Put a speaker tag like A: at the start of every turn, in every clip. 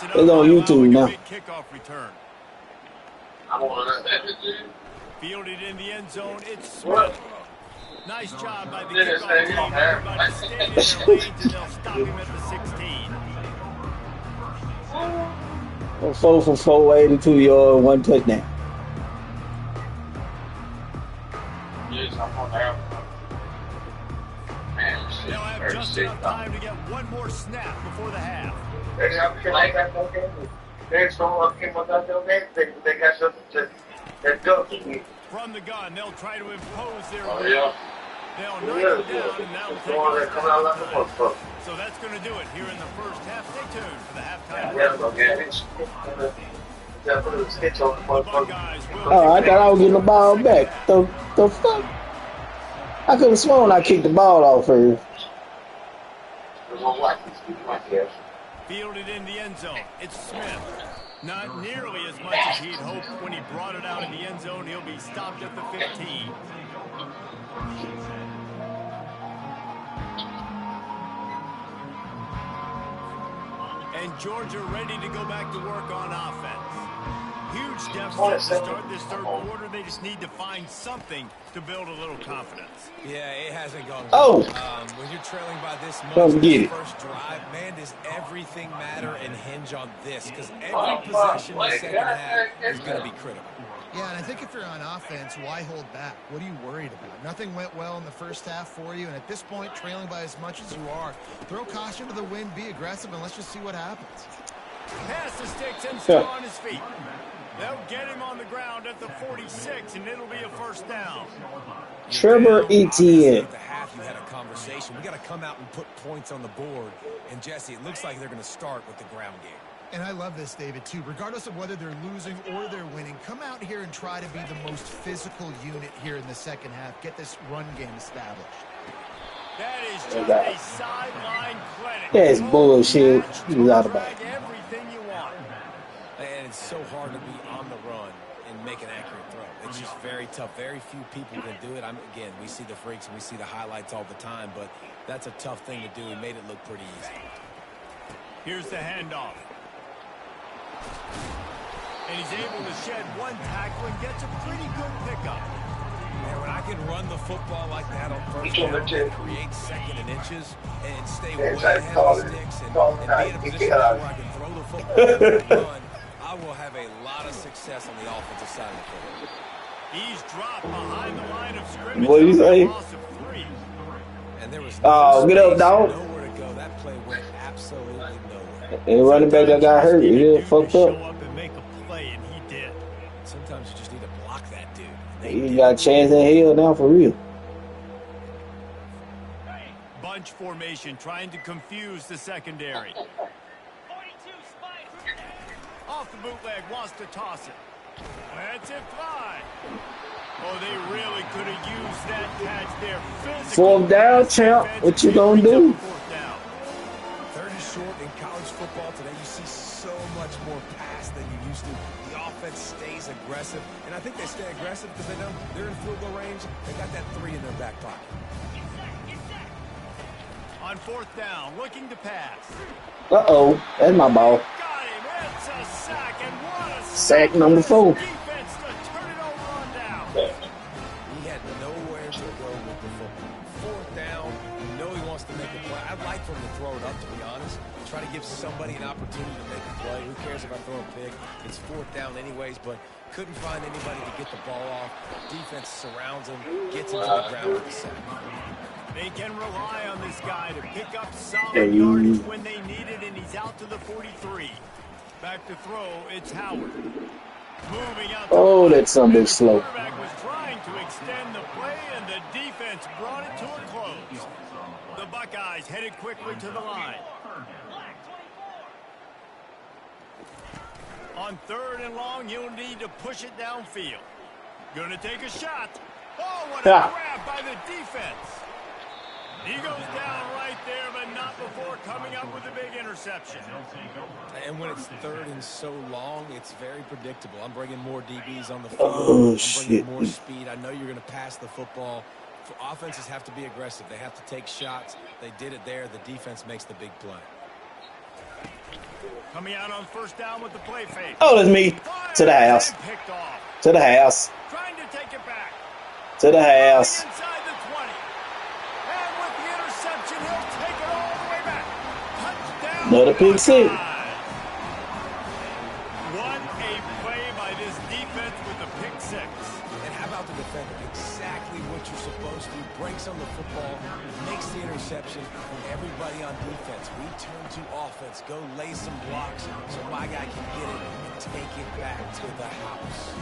A: It's on YouTube now.
B: Kickoff return. Fielded in the end zone. It's Smith. Nice job by the kickoff team. Everybody stayed in their lanes, and they'll stop him at the 16.
A: 4 for 4, 82 yards, 1 touchdown.
B: They'll have just enough time to get one more snap before the half. From the gun, they'll try to impose their will. They'll knock him down, and that'll take us to so that's going to do it here in the first half. Stay tuned for the halftime.
A: Oh, I thought I was getting the ball back. The fuck? I could have sworn I kicked the ball off first.
B: Fielded in the end zone. It's Smith. Not nearly as much as he'd hoped when he brought it out in the end zone. He'll be stopped at the 15. And Georgia ready to go back to work on offense. Huge deficit to start this third quarter. They just need to find something to build a little confidence.
C: Yeah, it hasn't gone good.
A: Oh!
C: When you're trailing by this much, first drive, man, does everything matter and hinge on this? Because every possession in the second half is going to be critical.
D: Yeah, and I think if you're on offense, why hold back? What are you worried about? Nothing went well in the first half for you, and at this point, trailing by as much as you are, throw caution to the wind, be aggressive, and let's just see what happens.
B: Pass the sticks and still on his feet. They'll get him on the ground at the 46, and it'll be a first down.
A: Trevor Etienne.
C: At the half, you had a conversation. We got to come out and put points on the board. And, Jesse, it looks like they're going to start with the ground game.
D: And I love this, David, too. Regardless of whether they're losing or they're winning, come out here and try to be the most physical unit here in the second half. Get this run game established.
B: That is just a sideline clinic.
A: That's bullshit. He's out of bounds.
B: Everything you want.
C: And it's so hard to be on the run and make an accurate throw. It's just very tough. Very few people can do it. Again, we see the freaks and we see the highlights all the time, but that's a tough thing to do. He made it look pretty easy.
B: Here's the handoff. And he's able to shed one tackle and gets a pretty good pickup.
C: And when I can run the football like that on first down and create second and inches and stay way ahead of the sticks and be in a position where I can throw the football and run, I will have a lot of success on the offensive side of the football.
B: He's dropped behind the line of scrimmage.
A: What do you say?
C: And there was
A: get up, dog.
C: nowhere to go. That play went absolutely nowhere.
A: And running back that got hurt. He did fucked up.
B: And make a play, and he did.
C: Sometimes you just need to block that dude.
A: He got a chance in hell now for real.
B: Bunch formation trying to confuse the secondary. Off the bootleg, wants to toss it. That's it fly. Oh, they really could have used that catch there.
A: Fourth down, champ. What you gonna do?
C: Third and short in college football today. You see so much more pass than you used to. The offense stays aggressive, and I think they stay aggressive because they know they're in field goal range. They got that 3 in their back pocket.
B: On fourth down, looking to pass.
A: Uh-oh. That's my ball.
B: Got him. It's a sack, and what a
A: Sack number 4.
B: defense to turn it over on down.
C: He had nowhere to go with the football. Fourth down, you know he wants to make a play. I'd like for him to throw it up, to be honest. Try to give somebody an opportunity to make a play. Who cares if I throw a pick? It's fourth down anyways, but couldn't find anybody to get the ball off. Defense surrounds him, gets him to the ground with the sack.
B: They can rely on this guy to pick up solid yardage when they need it, and he's out to the 43. Back to throw, it's Howard. Moving out.
A: Oh, that's something slow.
B: The quarterback was trying to extend the play, and the defense brought it to a close. The Buckeyes headed quickly to the line. On third and long, you'll need to push it downfield. Gonna take a shot. Oh, what a grab by the defense. He goes down right there, but not before coming up with a big interception.
C: And when it's third and so long, it's very predictable. I'm bringing more DBs on the field.
A: Oh,
C: I'm
A: shit.
C: bringing more speed. I know you're going to pass the football. Offenses have to be aggressive. They have to take shots. They did it there. The defense makes the big play.
B: Coming out on first down with the play fake.
A: Oh, that's me. To the house.
B: Picked off.
A: To the house.
B: Trying to take it back.
A: To the house.
B: Inside the 20. And with the interception, he'll take it all the way back. Touchdown.
A: Another pick six.
B: What a play by this defense with the pick six.
C: And how about the defender? Exactly what you're supposed to. Breaks on the football, makes the interception, and everybody on defense. We turn to offense, go lay some blocks so my guy can get it and take it back to the house.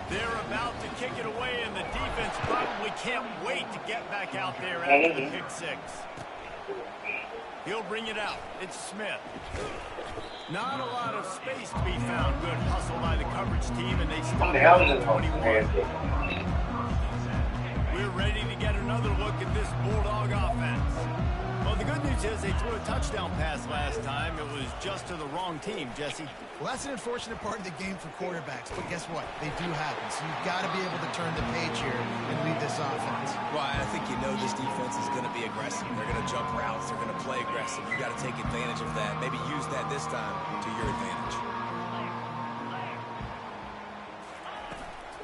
B: They're about to kick it away, and the defense probably can't wait to get back out there after the pick six. He'll bring it out. It's Smith. Not a lot of space to be found. Good hustle by the coverage team, and they stop at 21. We're ready to get another look at this Bulldog offense. Well, the good news is they threw a touchdown pass last time. It was just to the wrong team, Jesse.
D: Well, that's an unfortunate part of the game for quarterbacks, but guess what? They do happen, so you've got to be able to turn the page here and lead this offense.
C: Well, I think you know this defense is going to be aggressive. They're going to jump routes. They're going to play aggressive. You've got to take advantage of that. Maybe use that this time to your advantage.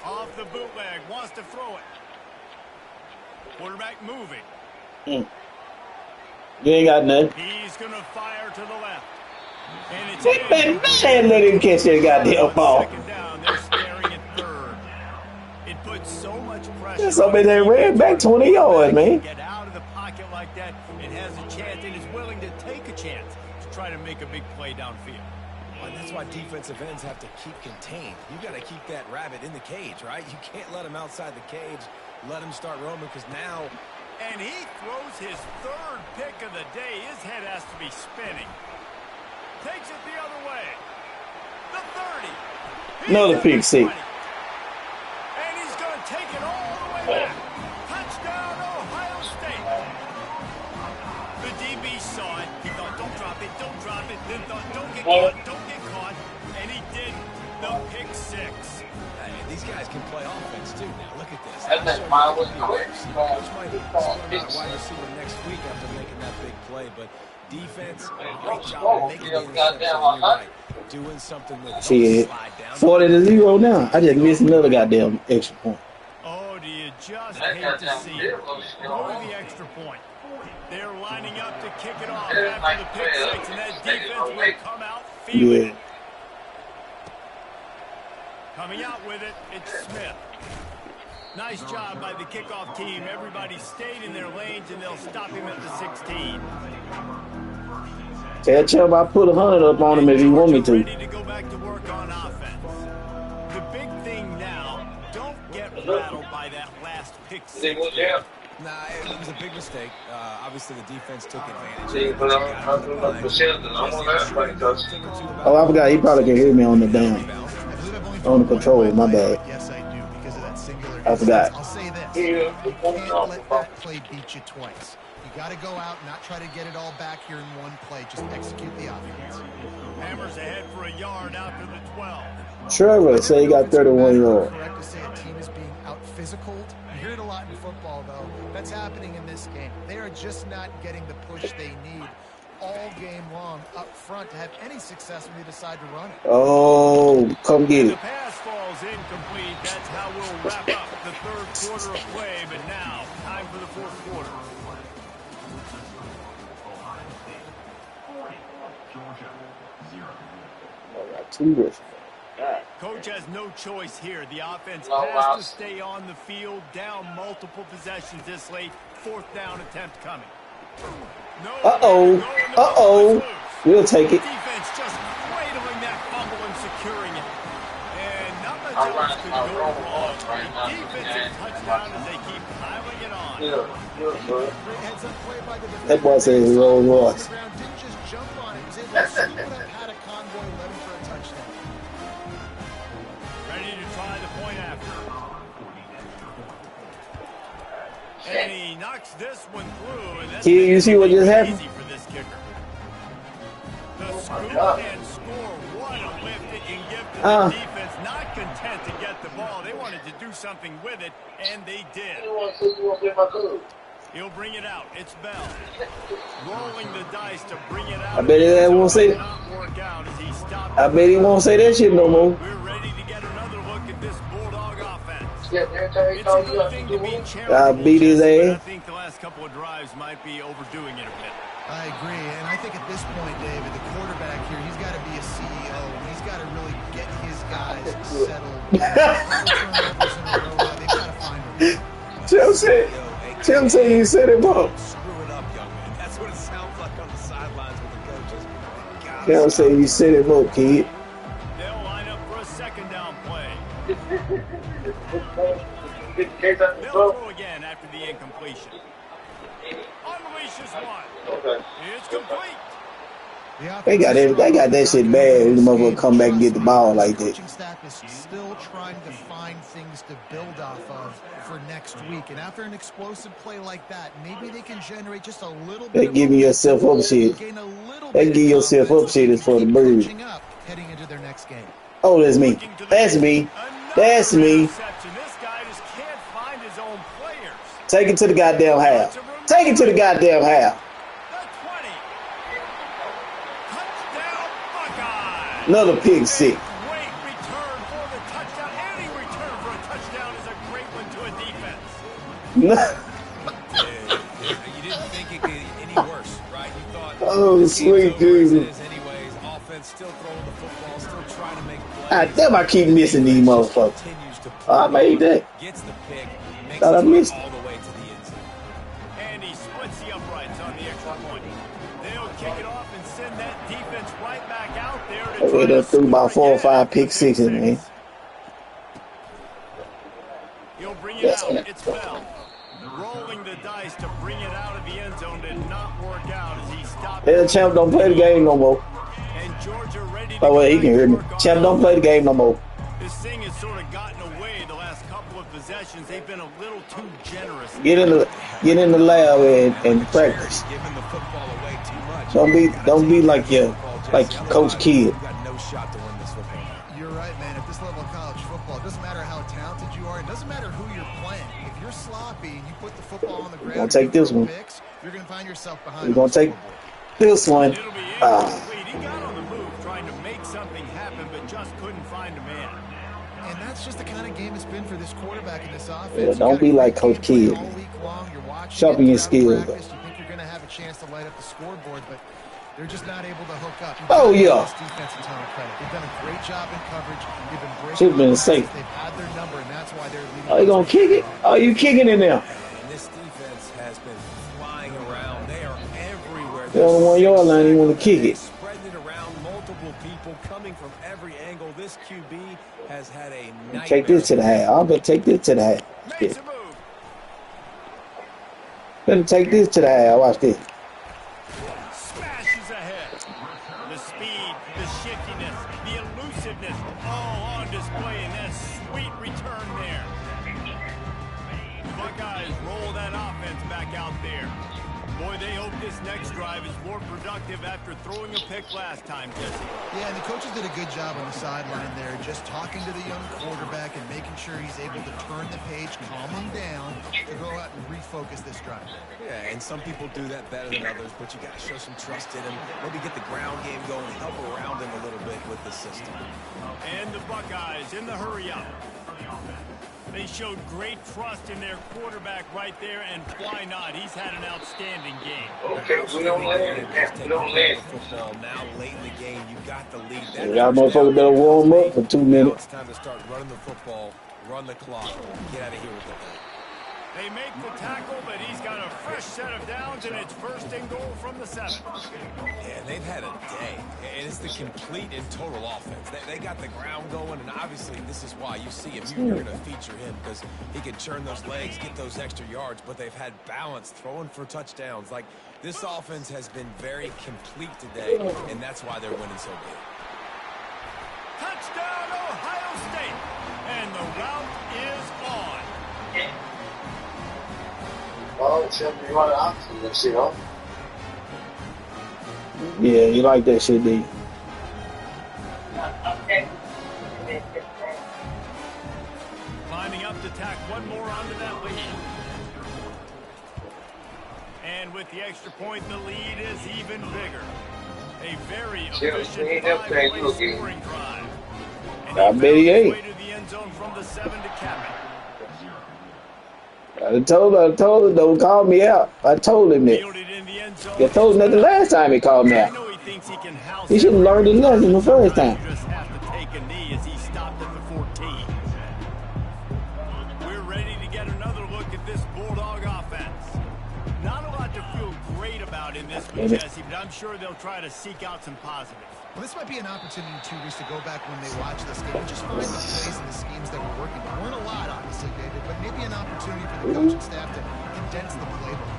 B: Off the bootleg, wants to throw it. Quarterback moving.
A: You ain't got nothing.
B: He's going to fire to the left. And it's
A: Man, let him catch that goddamn ball.
B: Second down, they're staring at third. It puts so much pressure.
A: There's somebody that ran back 20 yards, man.
B: Get out of the pocket like that. It has a chance and is willing to take a chance to try to make a big play downfield.
C: And that's why defensive ends have to keep contained. You've got to keep that rabbit in the cage, right? You can't let him outside the cage. Let him start roaming because now...
B: And he throws his third pick of the day. His head has to be spinning. Takes it the other way. The 30.
A: Another pick six.
B: And he's going to take it all the way back. Touchdown, Ohio State. The DB saw it. He thought, don't drop it, don't drop it. Then thought, don't get caught, don't get caught. And he did the pick six.
C: These guys can play offense too now. Look at this.
E: And then mile was quick.
C: Coach might see wide receiver next week after making that big play, but defense, great job of making the interception. You're right. Doing something that
A: Shit. 40-0 now. I just missed another goddamn extra point.
B: Oh, do you just hate to see it? Go to the extra point. They're lining up to kick it off after the pick six, and that defense will come out feeling it. Coming out with it, it's Smith. Nice job by the kickoff team. Everybody stayed in their lanes, and they'll stop him at the 16.
A: Tell Chubb I put 100 up on him if he want me to.
B: Ready to go back to work on offense. The big thing now, don't get rattled by that last pick six.
C: Nah, it was a big mistake. Obviously, the defense took advantage.
A: Oh, I forgot. He probably can hear me on the damn. On the controller, my bad.
D: Yes, I do, because of that singular
A: I forgot.
D: I'll say this. You can't let that play beat you twice. You got to go out and not try to get it all back here in one play. Just execute the offense.
B: Hammers ahead for a yard out to the 12.
A: Trevor say he got 31 yards.
D: Correct to say a team is being out-physicaled. You hear it a lot in football, though. That's happening in this game. They are just not getting the push they need all game long up front to have any success when they decide to run it.
A: Oh, come get
B: The
A: it.
B: pass falls incomplete. That's how we'll wrap up the third quarter of play. But now, time for the fourth quarter. Coach has no choice here. The offense has to stay on the field, down multiple possessions this late. Fourth down attempt coming.
A: We'll take it.
B: Defense just cradling that fumble and securing it. And not much else could go wrong. A defensive touchdown as they keep piling it on.
A: That boy says he Rolls Royce.
D: Didn't just jump on it. He was able to scoop it up, had a convoy, led him for a touchdown.
B: Ready to try the point after. And he knocks this one through. And that's
A: You see what just happened?
B: easy for this kicker. The scoop and score. What a lift it can give to the defense. Not content to get the ball. They wanted to do something with it, and they did. He'll bring it out. It's Bell. Rolling the dice to bring it out.
A: I bet he won't say it. I bet he won't say that shit no more.
B: We're ready to get another look at this Bulldog offense. It's a good thing to be charitable,
A: I beat his
B: but I
A: ass.
B: think the last couple of drives might be overdoing it a bit.
D: I agree, and I think at this point, David, the quarterback here, he's got to be a CEO. He's got to really get his guys settled. Turnovers in a row, they've got to find a way.
A: Tim said you set him up.
C: Screw it up, young man. That's what it sounds like on the sidelines with the coaches.
A: Tim said you set him up, kid.
B: They'll line up for a second down play. They'll throw again after the incompletion. Unleashes one. It's complete.
A: They got that shit bad. The motherfucker come back and get the ball like that.
D: The coaching staff is still trying to find things to build off of for next week. And after an explosive play like that, maybe they can generate just a little bit.
A: They giving yourself up shit. They give yourself up shit is for the bird.
D: Heading into their next game.
A: Oh, that's me. That's me. That's me.
B: This guy just can't find his own players.
A: Take it to the goddamn half. Take it to the goddamn half. Another pick six.
B: Great return for the touchdown. Any return for a touchdown is a great one to a defense.
C: You didn't think it could get any worse, right? You thought,
A: oh, sweet dude.
C: Anyways, offense still throwing the football, still trying to make plays.
A: Ah, damn, I keep missing these motherfuckers. I made that.
C: Gets the pick, makes
A: Thought I missed
C: all the way to the end zone.
B: And he splits the uprights on the extra point. They'll kick it off and send that defense right back out there to try to
A: threw about 4 or 5 pick sixes, man.
B: He'll bring it out. It's Bell. Rolling the dice to bring it out of the end zone did not work out as he stopped.
A: Yeah, Champ don't play the game no more.
B: And Georgia ready to
A: Oh, well, he can hear me. Champ don't play the game no more.
B: This thing has sort of gotten away the last couple of possessions. They've been a little too generous.
A: Get in the lab and practice.
C: Giving the football away too much.
A: Don't be like Coach Kidd.
C: You got no shot to win this football.
D: You're right, man. At this level of college football, it doesn't matter how talented you are. It doesn't matter who you're playing. If you're sloppy and you put the football on the ground,
A: Gonna take this one.
D: You're going to find yourself behind.
A: We're gonna take this one.
B: It'll be incomplete. He got on the move trying to make something happen, but just couldn't find a man.
D: And that's just the kind of game it's been for this quarterback in this offense.
A: Yeah, don't be like Coach Kidd. Sharpen your skills.
D: You think you're going to have a chance to light up the scoreboard, but they're just not able to hook up.
A: Oh, yeah.
D: This defense a ton of credit. They've done a great job in coverage. They've been breaking.
A: Should've been safe.
D: They've had their number, and that's why they're leading.
A: Are you gonna kick it? Are you kicking in there?
C: And this defense has been flying around. They are everywhere.
A: They're on the 1 yard line. You want to kick it?
C: Spreading it around, multiple people coming from every angle. This QB has had a nightmare.
A: Take this to the half. I'm gonna take this to the half.
B: Makes a move.
A: Better take this to the half. Watch this.
B: Smashes ahead. The speed, the shiftiness, the elusiveness, all on display in that sweet return there. Buckeyes roll that offense back out there. Boy, they hope this next drive is more productive after throwing a pick last time, Jesse.
D: Yeah, and the coaches did a good job on the sideline there, just talking to the young quarterback and making sure he's able to turn the page, calm him down, to go out and refocus this drive.
C: Yeah, and some people do that better than others, but you got to show some trust in him. Maybe get the ground game going, help around him a little bit with the system.
B: And the Buckeyes in the hurry up. They showed great trust in their quarterback right there, and why not? He's had an outstanding game.
E: Okay, we don't land. We don't land.
C: Football now late in the game, you got the lead.
A: Y'all motherfuckers better warm up for 2
C: Now
A: minutes.
C: it's time to start running the football, run the clock, get out of here with it.
B: They make the tackle, but he's got a fresh set of downs, and it's first and goal from the 7.
C: Yeah, they've had a day. And it's the complete and total offense. They got the ground going, and obviously this is why you see him. You're going to feature him because he can churn those legs, get those extra yards, but they've had balance, throwing for touchdowns. Like, this offense has been very complete today, and that's why they're winning so big.
B: Touchdown, Ohio State! And the route is on.
E: Well, Tim, you want to option? Let's see, huh?
A: Yeah, you like that shit, D.
B: Climbing up to tack one more onto that lead. And with the extra point, the lead is even bigger. A very efficient five-play scoring drive. And
A: I bet he ain't.
B: way to the end zone from the 7 to cap it.
A: I told him, don't call me out. I told him that. I told him that the last time he called me out. He should have learned his lesson the first time.
B: Just have to take a knee as he stopped at the 14. We're ready to get another look at this Bulldog offense. Not a lot to feel great about in this one, Jesse, but I'm sure they'll try to seek out some positives.
D: Well, this might be an opportunity, too, Reese, to go back when they watch this game and just find the plays and the schemes that were working. There weren't a lot, obviously, David, but maybe an opportunity for the coaching staff to condense the playbook.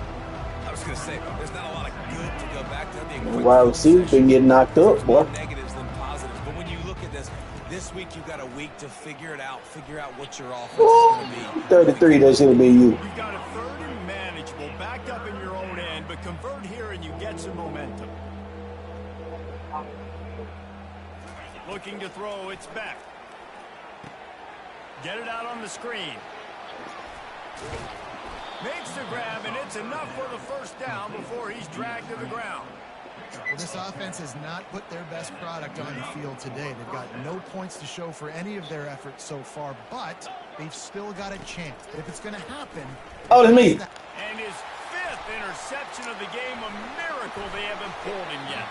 C: I was going to say, there's not a lot of good to go back to.
A: Wide receivers been getting knocked up, boy.
C: Negatives than positives, but when you look at this week you've got a week to figure it out, figure out what your offense is going to be.
A: 33, that should have been you.
B: You've got a third and manageable, backed up in your own end, but convert here and you get some momentum. Looking to throw, it's back. Get it out on the screen. Makes the grab, and it's enough for the first down before he's dragged to the ground.
D: Well, this offense has not put their best product on the field today. They've got no points to show for any of their efforts so far, but they've still got a chance. But if it's going to happen...
A: Oh, that's me.
B: And his 5th interception of the game, a miracle they haven't pulled him yet.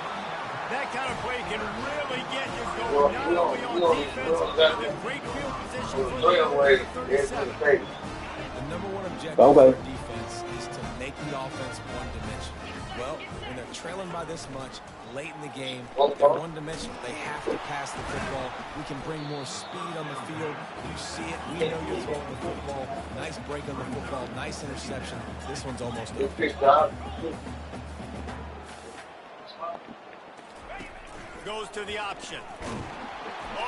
B: That kind of play can really get you going, not only on defense, but in great field position for the 37.
C: The number one objective for defense is to make the offense one-dimensional. Well, when they're trailing by this much late in the game, they're one-dimensional. They have to pass the football. We can bring more speed on the field. You see it. We know you're throwing the football. Nice break on the football. Nice interception. This one's almost over.
B: Goes to the option.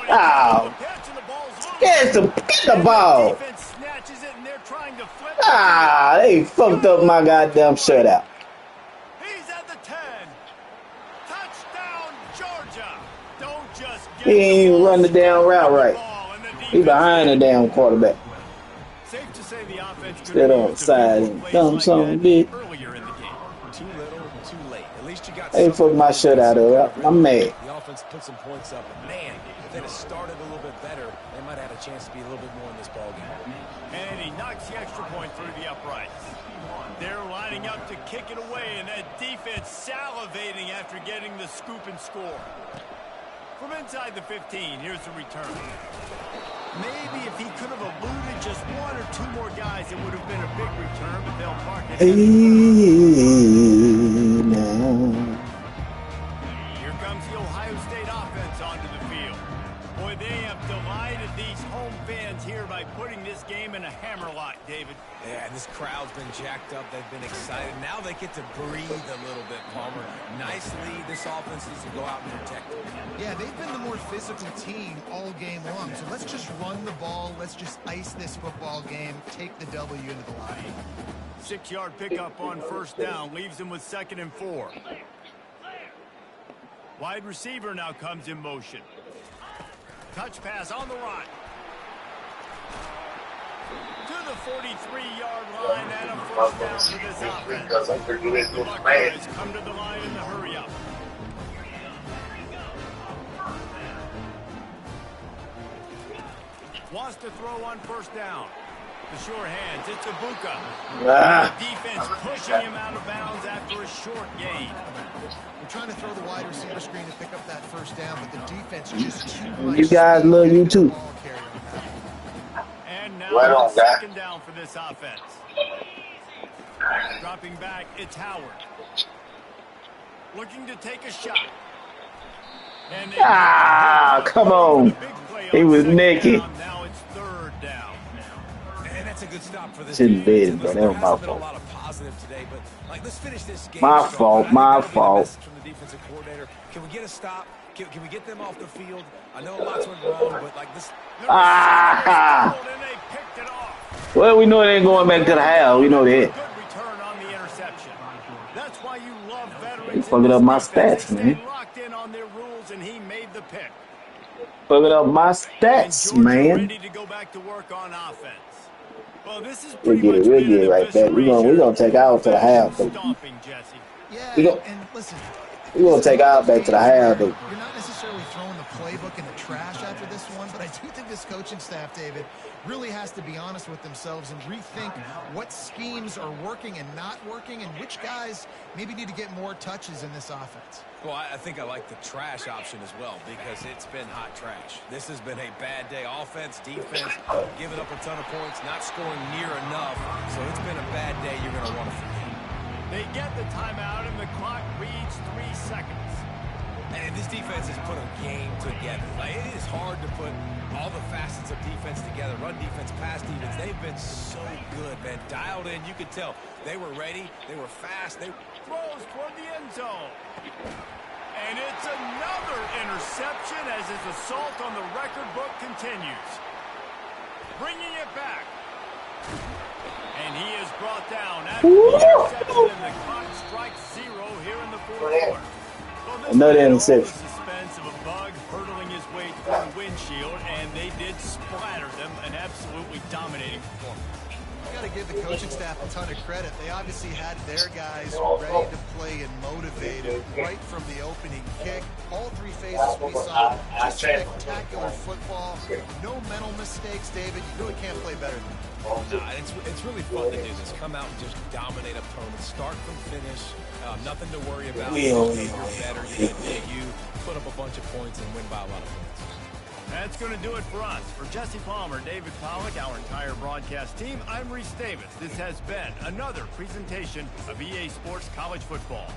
A: Oh, get the ball. They fucked up my goddamn shutout.
B: He's at the 10. Touchdown, Georgia. Don't just get
A: He ain't even run the damn route right. He behind the damn quarterback.
B: Safe to say the offense
A: Sit on the side and dumb something big.
B: Earlier in the game.
C: Too little, too late. At least you got
A: They fucked my shutout up. I'm mad.
C: The offense put some points up, but man, if they'd have started a little bit better, they might have had a chance to be a little bit more in this ballgame.
B: And he knocks the extra point through the uprights. They're lining up to kick it away, and that defense salivating after getting the scoop and score. From inside the 15, here's the return. Maybe if he could have eluded just one or two more guys, it would have been a big return, but they'll park it. Here comes the Ohio State offense onto the field. Boy, they have delighted these home fans here by putting this game in a hammerlock, David.
C: Yeah, and this crowd's been jacked up. They've been excited. Now they get to breathe a little bit, Palmer. Nice lead. This offense needs to go out and protect it.
D: Yeah, they've been the more physical team all game long. So let's just run the ball. Let's just ice this football game. Take the W into the line.
B: 6-yard pickup on first down. Leaves him with 2nd and 4. Wide receiver now comes in motion. Touch pass on the run. To the 43-yard line and a first down for this offense. The Buckeyes come to the line in the hurry-up. Wants to throw on first down. The sure hands. It's Ibuka. Defense pushing him out of bounds after a short gain.
D: We're trying to throw the wide receiver screen to pick up that first down, but the defense just too much.
A: You guys love you too.
B: And now second down for this offense. Dropping back, it's Howard. Looking to take a shot. And
A: come on. He was naked.
B: Now it's 3rd down.
C: And that's a good stop for this.
A: Shouldn't be it, but that was my fault.
C: A lot of positive today, but like, let's finish this game.
A: My fault.
C: From the defensive coordinator. Can we get a stop? Can we get them off the field? I know lots went wrong, but like this.
A: Well, we know it ain't going back to the house. We know that.
B: Good return on the interception. That's why you love veterans.
A: They fucking up my stats, man.
B: Locked in on their rules, and he made the pick.
A: Fucking up my stats, man.
B: Ready to go back to work on offense. Well, this is
A: We'll
B: pretty
A: get it.
B: much
A: We'll
B: been
A: get
B: an
A: it right back.
B: evisceration.
A: We're gonna take ours to the half, though.
B: Stomping, Jesse.
D: Yeah, and listen,
A: We're gonna take ours back to the half, though.
D: you're not necessarily throwing the playbook in the trash after this one, but I do think this coaching staff, David, really has to be honest with themselves and rethink what schemes are working and not working and which guys maybe need to get more touches in this offense.
C: Well, I think I like the trash option as well because it's been hot trash. This has been a bad day. Offense, defense, giving up a ton of points, not scoring near enough. So it's been a bad day you're going to want to forget.
B: They get the timeout, and the clock reads 3 seconds.
C: And this defense has put a game together. Like, it is hard to put all the facets of defense together. Run defense, pass defense. They've been so good, man. Dialed in. You could tell they were ready. They were fast. They
B: throws toward the end zone. And it's another interception as his assault on the record book continues. Bringing it back. And he is brought down after the interception, and the clock strikes 0 here in the fourth quarter. Well,
A: another interception.
B: The suspense of a bug hurtling his way through the windshield, and they did splatter them, an absolutely dominating performance.
D: You got to give the coaching staff a ton of credit. They obviously had their guys ready to play and motivated right from the opening kick. All 3 phases we saw, just spectacular football. No mental mistakes, David. You really can't play better than that.
C: No, it's really fun to do this. Come out and just dominate opponents. Start from finish. Nothing to worry about. You're better. You put up a bunch of points and win by a lot of points.
B: That's going to do it for us. For Jesse Palmer, David Pollack, our entire broadcast team, I'm Reese Davis. This has been another presentation of EA Sports College Football.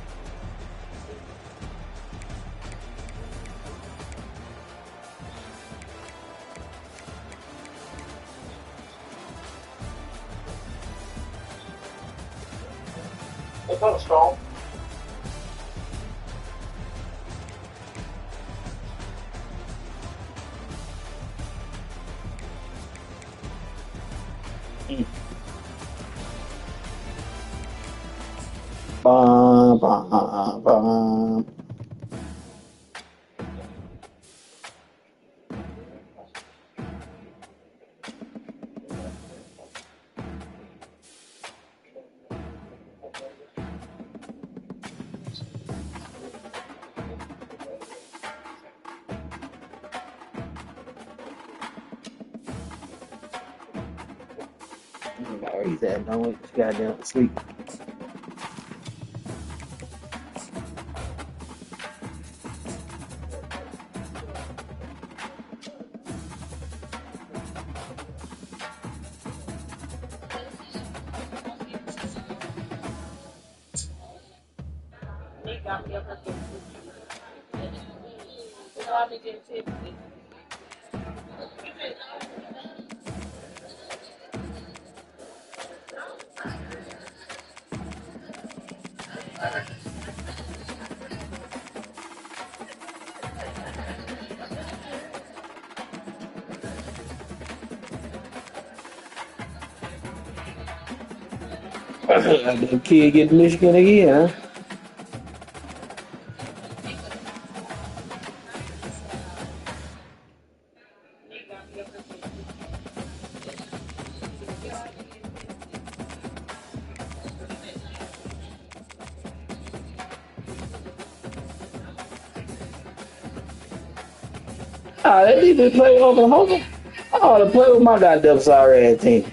E: It's not strong.
A: Bum, bum, bum. Where he's at? Don't wait this goddamn to sleep. The kid get Michigan again, huh? Oh, they need to play Oklahoma. I ought to play with my goddamn sorry ass team.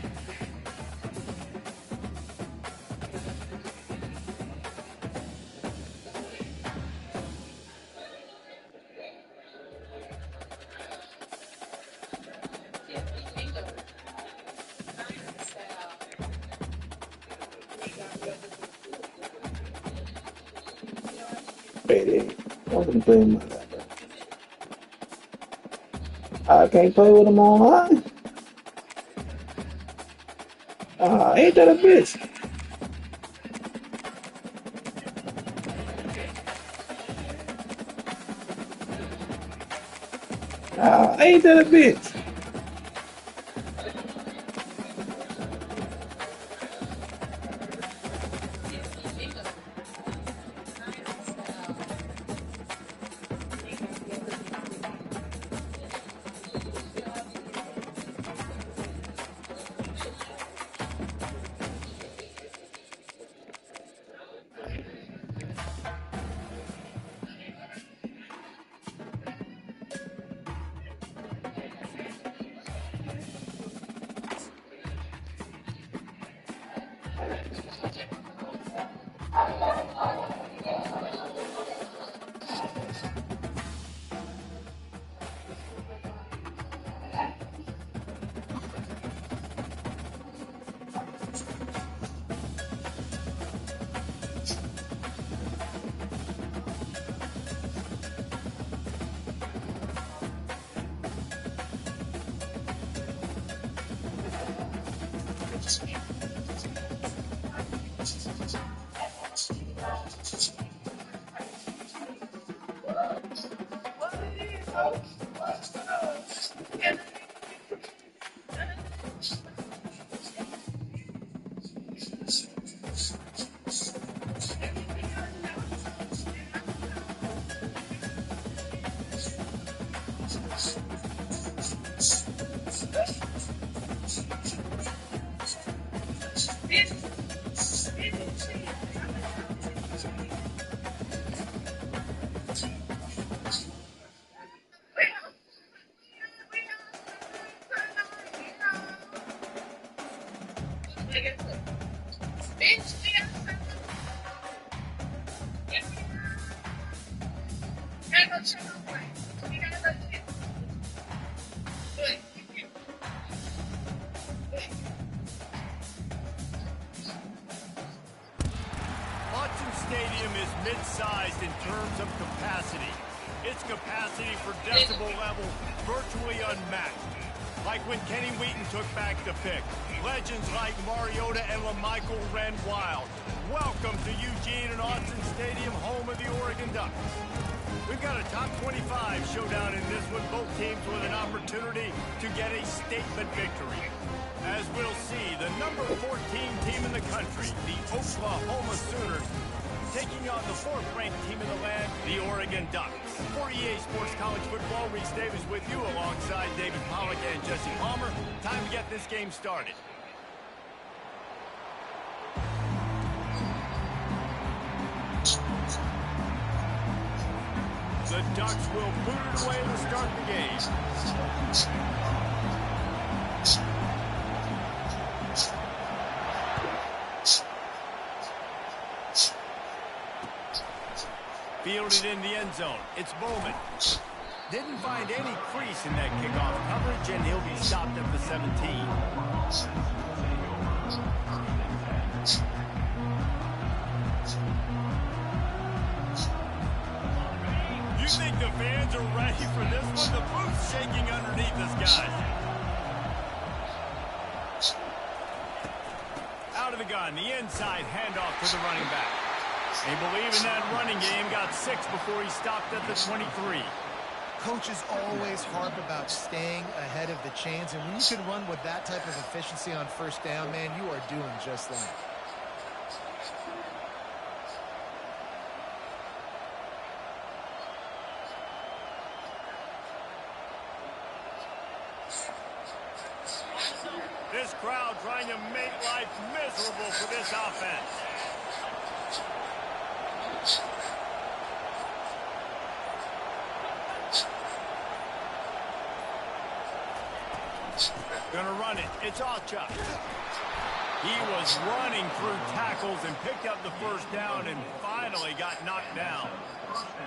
A: I can't play with them online. Ain't that a bitch? Ain't that a bitch?
B: Stadium is mid-sized in terms of capacity. Its capacity for decibel level virtually unmatched. Like when Kenny Wheaton took back the pick. Legends like Mariota and LaMichael ran wild. Welcome to Eugene and Autzen Stadium, home of the Oregon Ducks. We've got a top 25 showdown in this one, both teams with an opportunity to get a statement victory. As we'll see, the number 14 team in the country, the Oklahoma Sooners, taking on the 4th-ranked team in the land, the Oregon Ducks. For EA Sports College Football, Reese Davis with you alongside David Pollack and Jesse Palmer. Time to get this game started. The Ducks will boot it away to start the game. Fielded in the end zone. It's Bowman. Didn't find any crease in that kickoff coverage, and he'll be stopped at the 17. You think the fans are ready for this one? The booth's shaking underneath us, guys. Out of the gun, the inside handoff to the running back. They believe in that running game, got 6 before he stopped at the 23.
D: Coaches always harp about staying ahead of the chains, and when you can run with that type of efficiency on first down, man, you are doing just that.
B: This crowd trying to make life miserable for this offense. Gonna run it. It's Ocha. He was running through tackles and picked up the first down and finally got knocked down.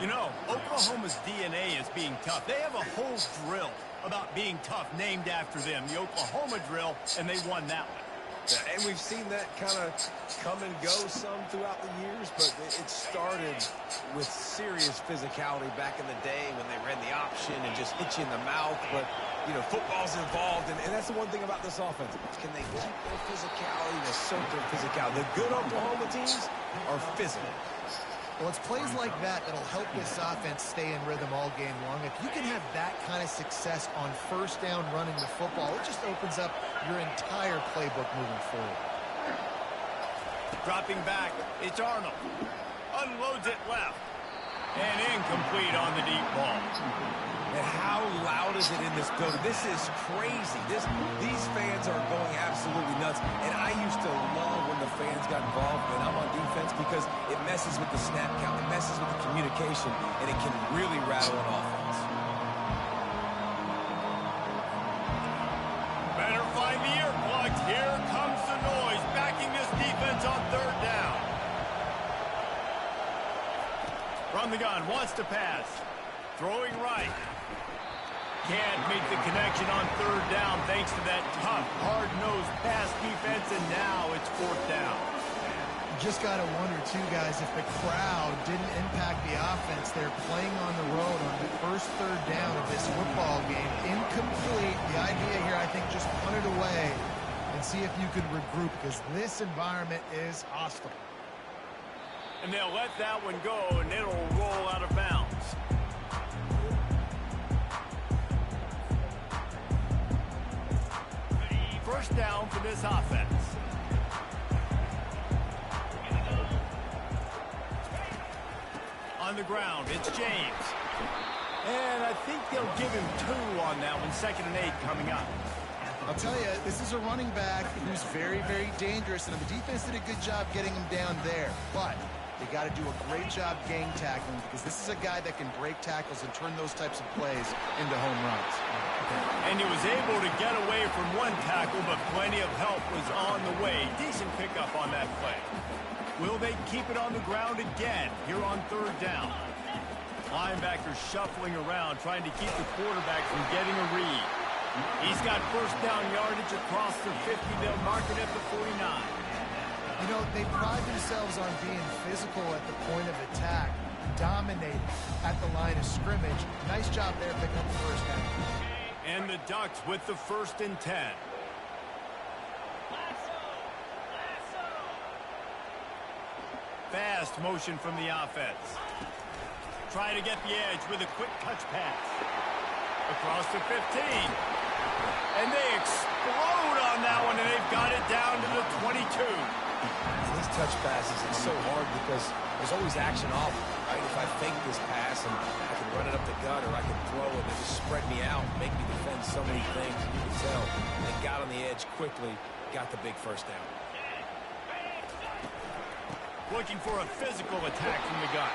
B: You know, Oklahoma's DNA is being tough. They have a whole drill about being tough named after them, the Oklahoma drill, and they won that one.
C: Yeah, and we've seen that kind of come and go some throughout the years, but it started with serious physicality back in the day when they ran the option and just hit you in the mouth. But, you know, football's involved, and that's the one thing about this offense. Can they keep their physicality and assert their physicality? The good Oklahoma teams are physical.
D: Well, it's plays like that that'll help this offense stay in rhythm all game long. If you can have that kind of success on first down running the football, it just opens up your entire playbook moving forward.
B: Dropping back, it's Arnold. Unloads it left. And incomplete on the deep ball.
C: And how loud is it in this building? This is crazy. These fans are going absolutely nuts. And I used to love when the fans got involved when I'm on defense because it messes with the snap count, it messes with the communication, and it can really rattle an offense.
B: Better find the earplugs. Here comes the noise, backing this defense on third down. Run the gun, wants to pass. Throwing right. Can't make the connection on third down thanks to that tough, hard-nosed pass defense, and now it's fourth down.
D: You just got to wonder, too, guys, if the crowd didn't impact the offense. They're playing on the road on the first third down of this football game. Incomplete. The idea here, I think, just punt it away and see if you can regroup because this environment is hostile.
B: And they'll let that one go, and it'll roll out of bounds. First down for this offense. On the ground, it's James. And I think they'll give him 2 on that one, 2nd and 8 coming up.
D: I'll tell you, this is a running back who's very, very dangerous, and the defense did a good job getting him down there. But they got to do a great job gang tackling because this is a guy that can break tackles and turn those types of plays into home runs.
B: And he was able to get away from one tackle, but plenty of help was on the way. Decent pickup on that play. Will they keep it on the ground again here on 3rd down? Linebacker shuffling around, trying to keep the quarterback from getting a read. He's got first down yardage across the 50. They'll mark it at the 49.
D: You know, they pride themselves on being physical at the point of attack, dominating at the line of scrimmage. Nice job there picking up the first down.
B: And the Ducks with the 1st and 10. Fast motion from the offense. Trying to get the edge with a quick touch pass. Across the 15. And they explode on that one, and they've got it down to the 22.
C: These touch passes, it's so hard because there's always action off, right? If I fake this pass and I can run it up the gut or I can throw it and just spread me out, make me defend so many things, and you can tell they got on the edge quickly, got the big first down.
B: Looking for a physical attack from the gut.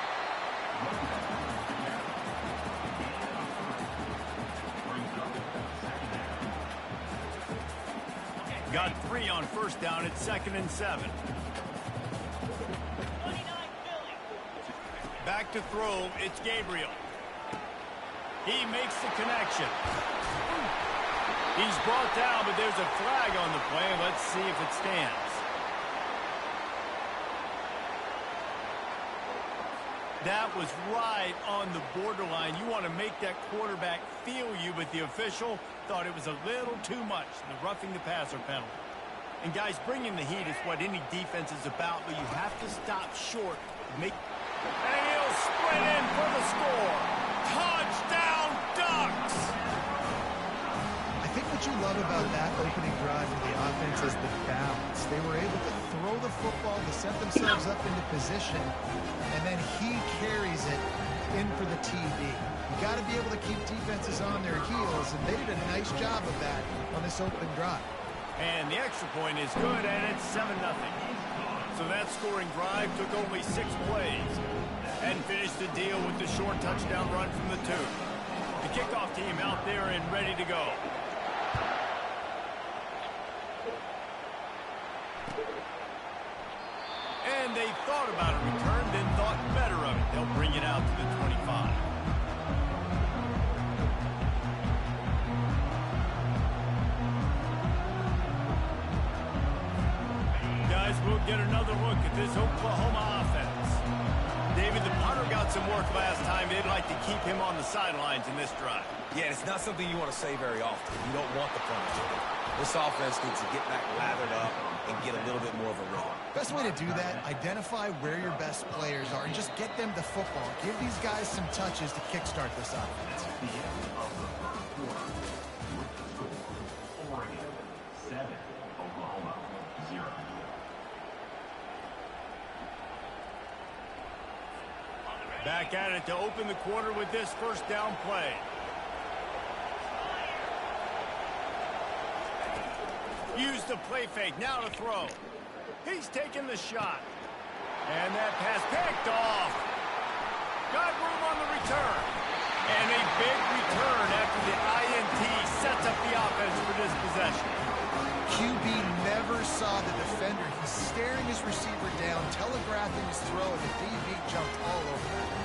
B: Got 3 on first down at 2nd and 7. Back to throw, it's Gabriel. He makes the connection. He's brought down, but there's a flag on the play. Let's see if it stands. That was right on the borderline. You want to make that quarterback feel you, but the official thought it was a little too much, the roughing the passer penalty. And guys, bringing the heat is what any defense is about, but you have to stop short. And he'll sprint in for the score. Touchdown, Ducks!
D: I think what you love about that opening drive for the offense is the balance. They were able to throw the football to set themselves up into position, and then he carries it in for the TD. You got to be able to keep defenses on their heels, and they did a nice job of that on this opening drive.
B: And the extra point is good, and it's 7-0. So that scoring drive took only 6 plays and finished the deal with the short touchdown run from the 2. The kickoff team out there and ready to go. And they thought about a return, then thought better of it. They'll bring it out to the 25. Guys, we'll get another look at this Oklahoma offense. David, the punter got some work last time. They'd like to keep him on the sidelines in this drive.
C: Yeah, it's not something you want to say very often. You don't want the punter to. This offense needs to get back lathered up and get a little bit more of a rhythm.
D: Best way to do that, identify where your best players are and just get them the football. Give these guys some touches to kickstart this offense.
B: Back at it to open the quarter with this first down play. Use the play fake, now to throw. He's taking the shot. And that pass picked off. Got room on the return. And a big return after the INT sets up the offense for this possession.
D: QB never saw the defender. He's staring his receiver down, telegraphing his throw, and the DB jumped all over that.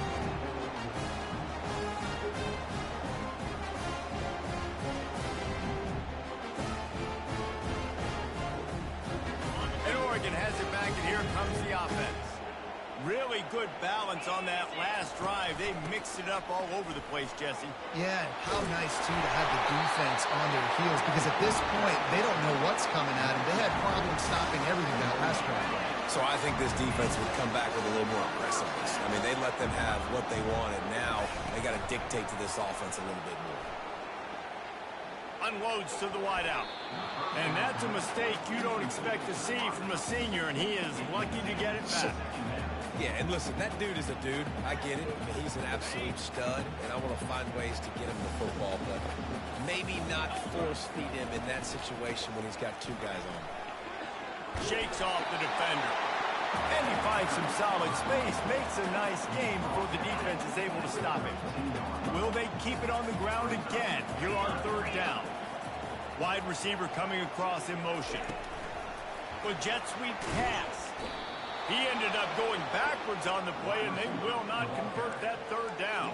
B: And Oregon has it back, and here comes the offense. Really good balance on that last drive. They mixed it up all over the place, Jesse.
D: Yeah, how nice, too, to have the defense on their heels, because at this point, they don't know what's coming at them. They had problems stopping everything that last drive.
C: So I think this defense would come back with a little more aggressiveness. I mean, they let them have what they wanted. Now they got to dictate to this offense a little bit more.
B: Unloads to the wideout. And that's a mistake you don't expect to see from a senior, and he is lucky to get it back.
C: Yeah, and listen, that dude is a dude. I get it. I mean, he's an absolute stud, and I want to find ways to get him the football, but maybe not force feed him in that situation when he's got two guys on him.
B: Shakes off the defender. And he finds some solid space, makes a nice game before the defense is able to stop it. Will they keep it on the ground again here on third down? Wide receiver coming across in motion. The jet sweep pass. He ended up going backwards on the play, and they will not convert that third down.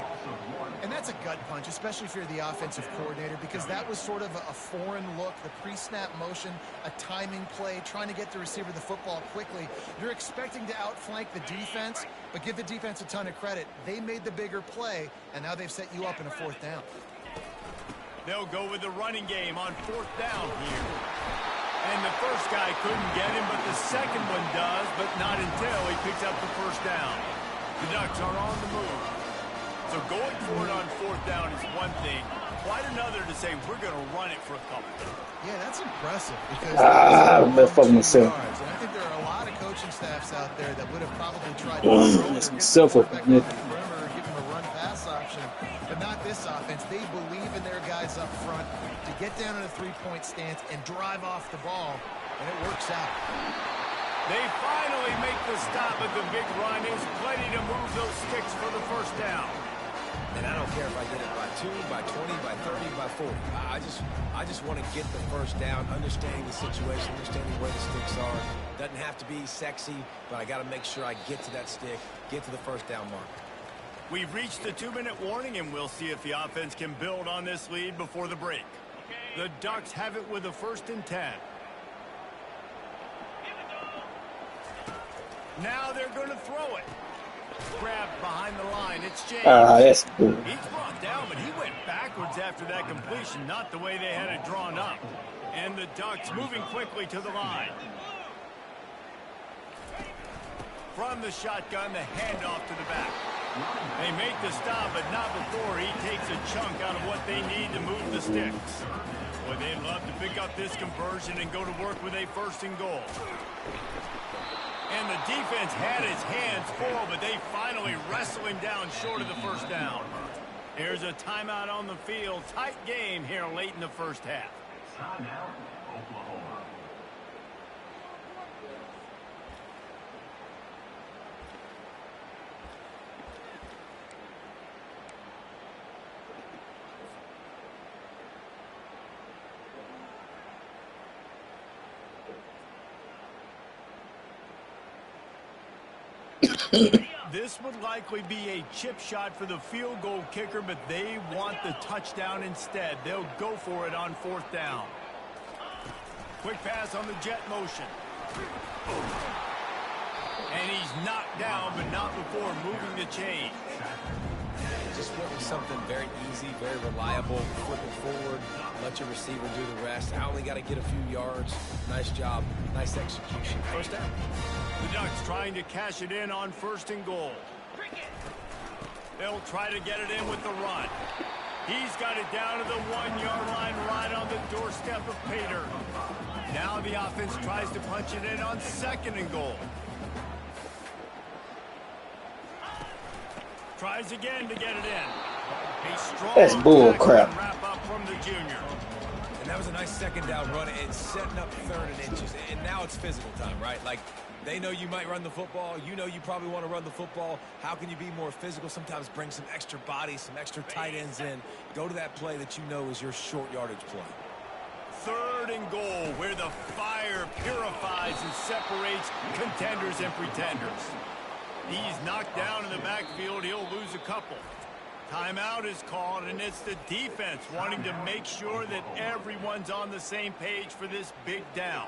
D: And that's a gut punch, especially if you're the offensive coordinator, because that was sort of a foreign look, the pre-snap motion, a timing play, trying to get the receiver the football quickly. You're expecting to outflank the defense, but give the defense a ton of credit. They made the bigger play, and now they've set you up in a fourth down.
B: They'll go with the running game on fourth down here. And the first guy couldn't get him, but the second one does, but not until he picks up the first down. The Ducks are on the move. So going for it on fourth down is one thing. Quite another to say we're going to run it for a couple.
D: Yeah, that's impressive because
A: I'm fucking myself.
D: And I think there are a lot of coaching staffs out there that would have probably tried to throw it or get the perimeter or give him a run-pass option. But not this offense. They believe in their guys up front to get down in a three-point stance and drive off the ball, and it works out.
B: They finally make the stop at the big run. Is plenty to move those sticks for the first down.
C: And I don't care if I get it by 2, by 20, by 30, by 40. I just want to get the first down, understanding the situation, understanding where the sticks are. Doesn't have to be sexy, but I got to make sure I get to that stick, get to the first down mark.
B: We've reached the 2-minute warning, and we'll see if the offense can build on this lead before the break. The Ducks have it with a 1st and 10. Now they're going to throw it. Grabbed behind the line. It's James.
A: That's cool.
B: He's brought down, but he went backwards after that completion, not the way they had it drawn up. And the Ducks moving quickly to the line. From the shotgun, the handoff to the back. They make the stop, but not before he takes a chunk out of what they need to move the sticks. Boy, they'd love to pick up this conversion and go to work with a 1st and goal. And the defense had his hands full, but they finally wrestle him down short of the first down. Here's a timeout on the field. Tight game here late in the first half.
E: Timeout, Oklahoma.
B: This would likely be a chip shot for the field goal kicker, but they want the touchdown instead. They'll go for it on 4th down. Quick pass on the jet motion. And he's knocked down, but not before moving the chain.
C: Just went with something very easy, very reliable. Flip it forward, let your receiver do the rest. I only got to get a few yards. Nice job, nice execution. First down.
B: The Ducks trying to cash it in on 1st and goal. They'll try to get it in with the run. He's got it down to the 1-yard line right on the doorstep of Pater. Now the offense tries to punch it in on 2nd and goal. Tries again to get it in. A strong
A: That's bull crap.
B: Wrap up from the junior.
C: And that was a nice 2nd down run and setting up 3rd and inches. And now it's physical time, right? Like, they know you might run the football. You know you probably want to run the football. How can you be more physical? Sometimes bring some extra bodies, some extra tight ends in. Go to that play that you know is your short yardage play.
B: 3rd and goal, where the fire purifies and separates contenders and pretenders. He's knocked down in the backfield. He'll lose a couple. Timeout is called, and it's the defense wanting to make sure that everyone's on the same page for this big down.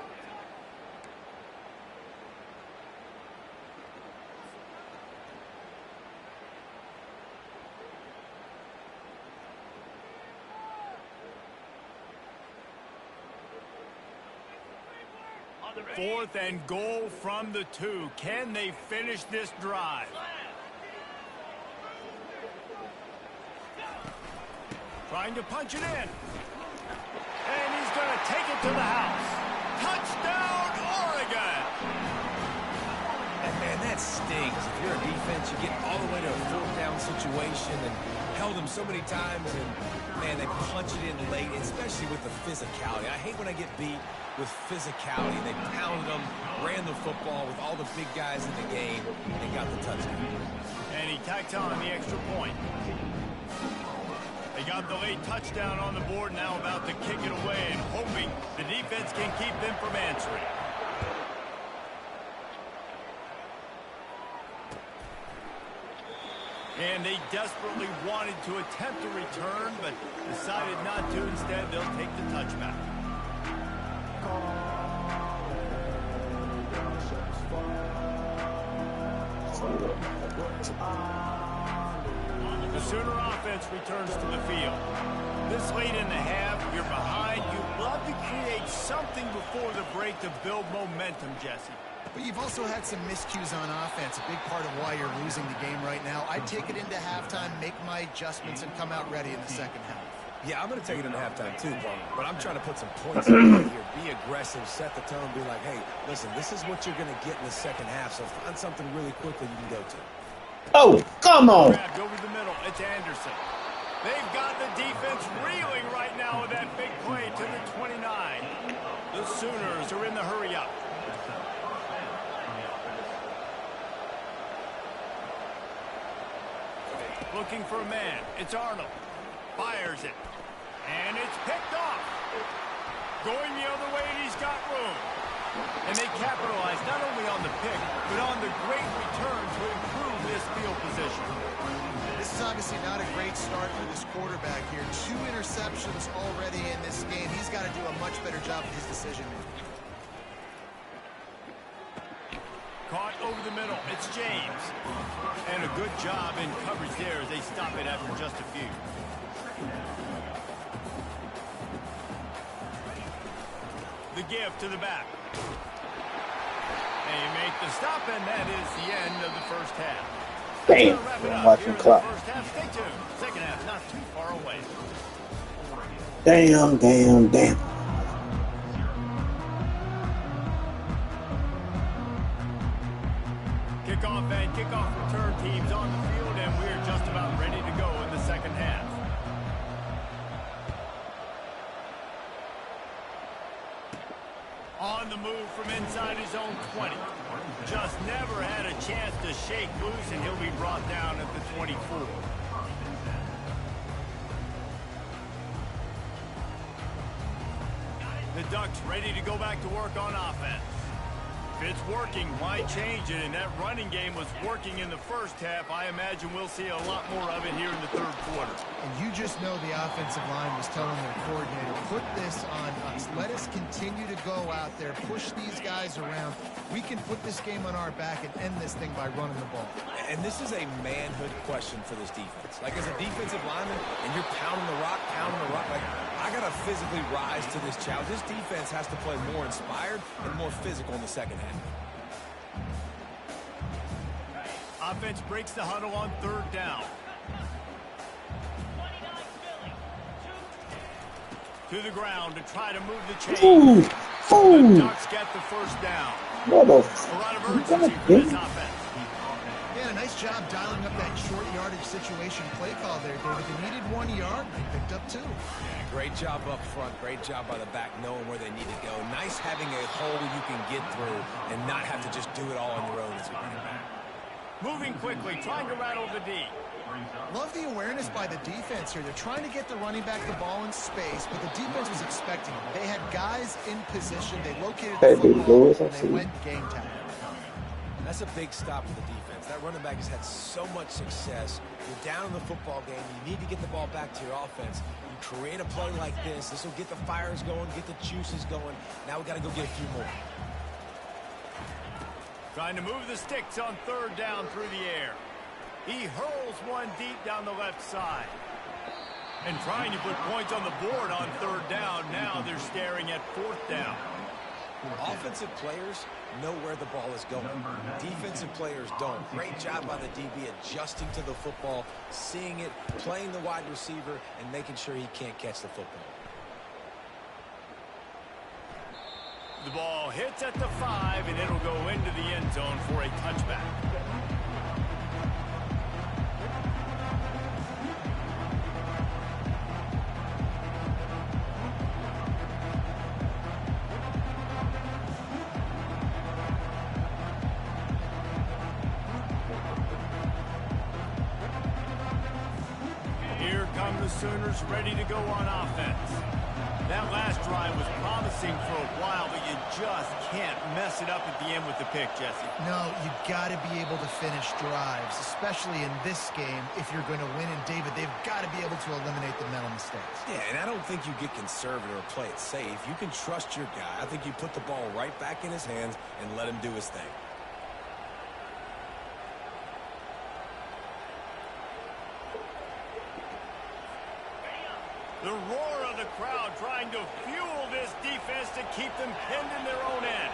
B: 4th and goal from the 2. Can they finish this drive? Trying to punch it in. And he's going to take it to the house. Touchdown, Oregon!
C: And man, that stings. If you're a defense, you get all the way to a 4th down situation and held them so many times, and man, they punch it in late, especially with the physicality. I hate when I get beat with physicality. They pounded them, ran the football with all the big guys in the game, and got the touchdown.
B: And he tacks on the extra point. They got the late touchdown on the board, now about to kick it away and hoping the defense can keep them from answering. And they desperately wanted to attempt a return, but decided not to. Instead, they'll take the touchback. The Sooner offense returns to the field. This late in the half, you're behind. You'd love to create something before the break to build momentum, Jesse.
D: But you've also had some miscues on offense, a big part of why you're losing the game right now. I'd take it into halftime, make my adjustments, and come out ready in the second half.
C: Yeah, I'm going to take it into halftime too, but I'm trying to put some points in here. Be aggressive, set the tone, be like, hey, listen, this is what you're going to get in the second half, so find something really quickly you can go to.
A: Oh, come on.
B: Grabbed over the middle. It's Anderson. They've got the defense reeling right now with that big play to the 29. The Sooners are in the hurry up. Looking for a man. It's Arnold. Fires it. And it's picked off. Going the other way, and he's got room. And they capitalize not only on the pick, but on the great return to improve this field position.
D: This is obviously not a great start for this quarterback here. 2 interceptions already in this game. He's got to do a much better job of his decision making.
B: Caught over the middle. It's James. And a good job in coverage there as they stop it after just a few. The give to the back. They make the stop, and that is the end of the first half.
A: Damn, I'm watching clock.
B: First half, stay tuned. Second half, not too far away.
A: Damn, damn, damn.
B: Kickoff and kickoff return teams on the field, and we're just about ready to go in the second half. On the move from inside his own 20. Just never had a chance to shake loose, and he'll be brought down at the 24. The Ducks ready to go back to work on offense. If it's working, why change it? And that running game was working in the first half. I imagine we'll see a lot more of it here in the third quarter.
D: And you just know the offensive line was telling their coordinator, put this on us. Let us continue to go out there, push these guys around. We can put this game on our back and end this thing by running the ball.
C: And this is a manhood question for this defense. Like, as a defensive lineman, and you're pounding the rock, like, I got to physically rise to this challenge. This defense has to play more inspired and more physical in the second half.
B: Offense breaks the huddle on third down. To the ground to try to move the chains.
A: Ooh,
B: The Ducks get the first down. A lot of urgency for this offense.
D: Yeah, nice job dialing up that short yardage situation play call there, David. They needed 1 yard. They picked up 2.
C: Yeah, great job up front. Great job by the back knowing where they need to go. Nice having a hole you can get through and not have to just do it all on your own as a running back.
B: Moving quickly, trying to rattle the D.
D: Love the awareness by the defense here. They're trying to get the running back the ball in space, but the defense was expecting it. They had guys in position. They located the football, and they went game time.
C: That's a big stop for the defense. That running back has had so much success. You're down in the football game. You need to get the ball back to your offense. You create a play like this. This will get the fires going, get the juices going. Now we got to go get a few more.
B: Trying to move the sticks on third down through the air. He hurls one deep down the left side. And trying to put points on the board on third down. Now they're staring at fourth down.
C: Offensive players know where the ball is going. Defensive players don't. Great job by the DB adjusting to the football, seeing it, playing the wide receiver, and making sure he can't catch the football.
B: The ball hits at the 5, and it'll go into the end zone for a touchback. Here come the Sooners ready to go on offense. That last drive was promising for a while, but you just can't mess it up at the end with the pick, Jesse.
D: No, you got to be able to finish drives, especially in this game. If you're going to win, and David, they've got to be able to eliminate the mental mistakes.
C: Yeah, and I don't think you get conservative or play it safe. You can trust your guy. I think you put the ball right back in his hands and let him do his thing.
B: The roar of the crowd trying to fuel this defense to keep them pinned in their own end.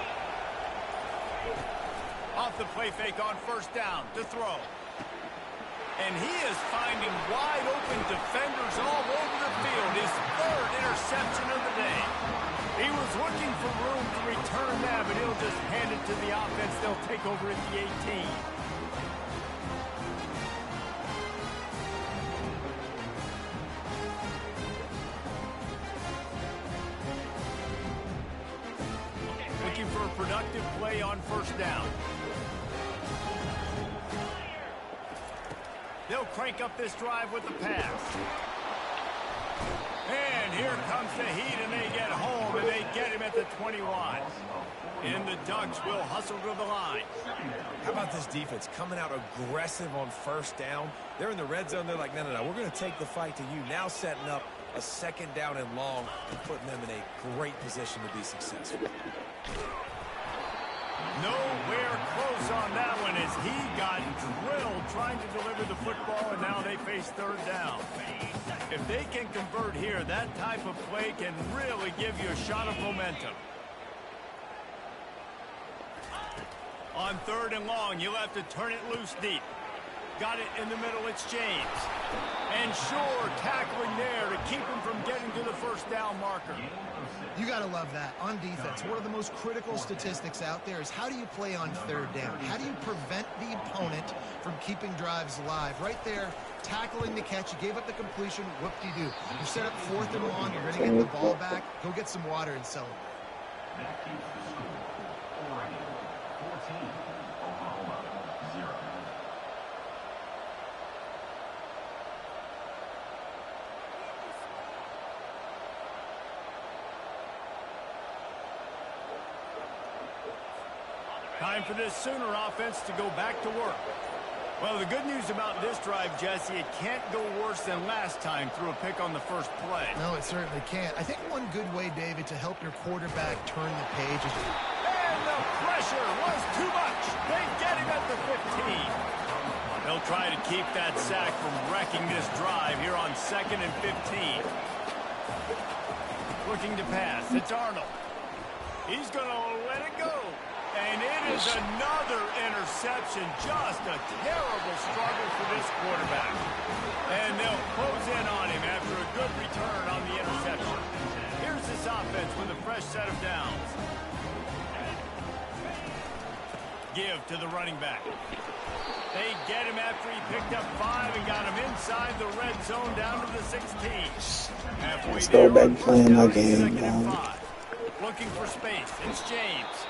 B: Off the play fake on first down to throw. And he is finding wide open defenders all over the field. His 3rd interception of the day. He was looking for room to return that, but he'll just hand it to the offense. They'll take over at the 18. For a productive play on first down. They'll crank up this drive with the pass. And here comes the heat, and they get home, and they get him at the 21. And the Ducks will hustle to the line.
C: How about this defense coming out aggressive on first down? They're in the red zone. They're like, no, we're going to take the fight to you. Now setting up a 2nd down and long and putting them in a great position to be successful.
B: Nowhere close on that one as he got drilled trying to deliver the football, and now they face 3rd down. If they can convert here, that type of play can really give you a shot of momentum. On 3rd and long, you'll have to turn it loose deep. Got it in the middle, it's James. And Shore tackling there to keep him from getting to the first down marker.
D: You got to love that. On defense, one of the most critical statistics out there is how do you play on 3rd down? How do you prevent the opponent from keeping drives alive? Right there, tackling the catch. You gave up the completion. Whoop-de-doo. You set up 4th and long. You're going to get the ball back. Go get some water and celebrate.
E: That keeps the score. Oregon 14, Oklahoma 0.
B: Time for this Sooner offense to go back to work. Well, the good news about this drive, Jesse, it can't go worse than last time through a pick on the first play.
D: No, it certainly can't. I think one good way, David, to help your quarterback turn the page is...
B: And the pressure was too much. They get him at the 15. They'll try to keep that sack from wrecking this drive here on 2nd and 15. Looking to pass. It's Arnold. He's going to let it go. And it is another interception. Just a terrible struggle for this quarterback. And they'll close in on him after a good return on the interception. Here's this offense with a fresh set of downs. Give to the running back. They get him after he picked up 5 and got him inside the red zone down to the 16.
A: Let's go back playing my game.
B: Looking for space. It's James.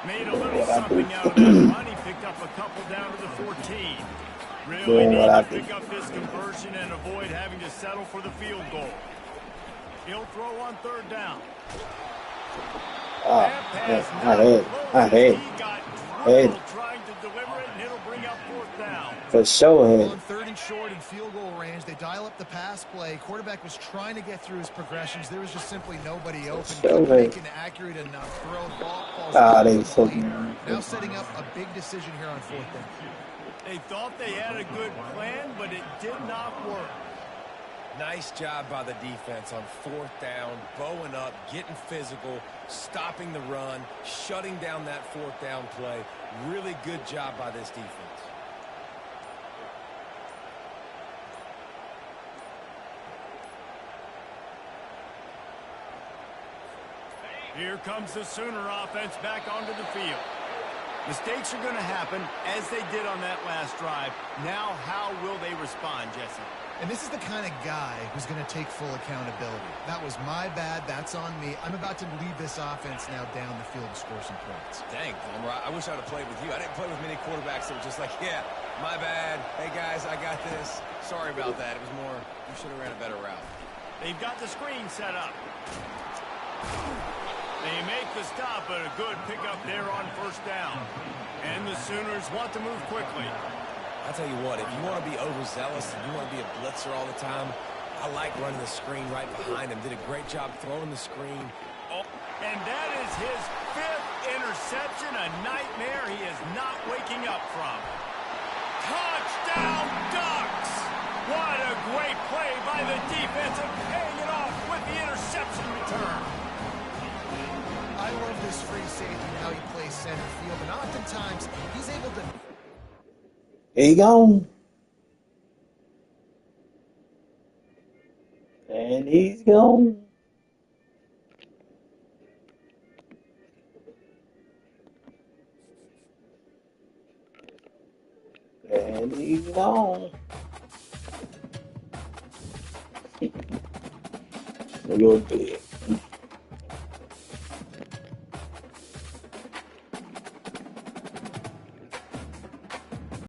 B: Made a little something out of that run. He picked up a couple down to the 14. Really need to pick up this conversion and avoid having to settle for the field goal. He'll throw on 3rd down.
A: I hate.
B: Trying to deliver it, and it'll bring up 4th down.
A: For sure.
D: On 3rd and short in field goal range, they dial up the pass play. Quarterback was trying to get through his progressions. There was just simply nobody open. Couldn't make an accurate enough throw. Ball falls now setting up a big decision here on 4th down.
B: They thought they had a good plan, but it did not work.
C: Nice job by the defense on 4th down, bowing up, getting physical, stopping the run, shutting down that 4th down play. Really good job by this defense.
B: Here comes the Sooner offense back onto the field. Mistakes are going to happen, as they did on that last drive. Now, how will they respond, Jesse?
D: And this is the kind of guy who's going to take full accountability. That was my bad. That's on me. I'm about to lead this offense now down the field and score some points.
C: Dang, Palmer, I wish I would have played with you. I didn't play with many quarterbacks that were just like, yeah, my bad. Hey, guys, I got this. Sorry about that. It was more, you should have ran a better route.
B: They've got the screen set up. They make the stop, but a good pickup there on 1st down. And the Sooners want to move quickly.
C: I'll tell you what, if you want to be overzealous and you want to be a blitzer all the time, I like running the screen right behind him. Did a great job throwing the screen.
B: Oh, and that is his 5th interception, a nightmare he is not waking up from. Touchdown, Ducks! What a great play by the defense and paying it off with the interception return.
D: I love this free safety and how he plays center field, and oftentimes he's able to...
A: He gone. And he's gone. And he's gone. We'll go to bed.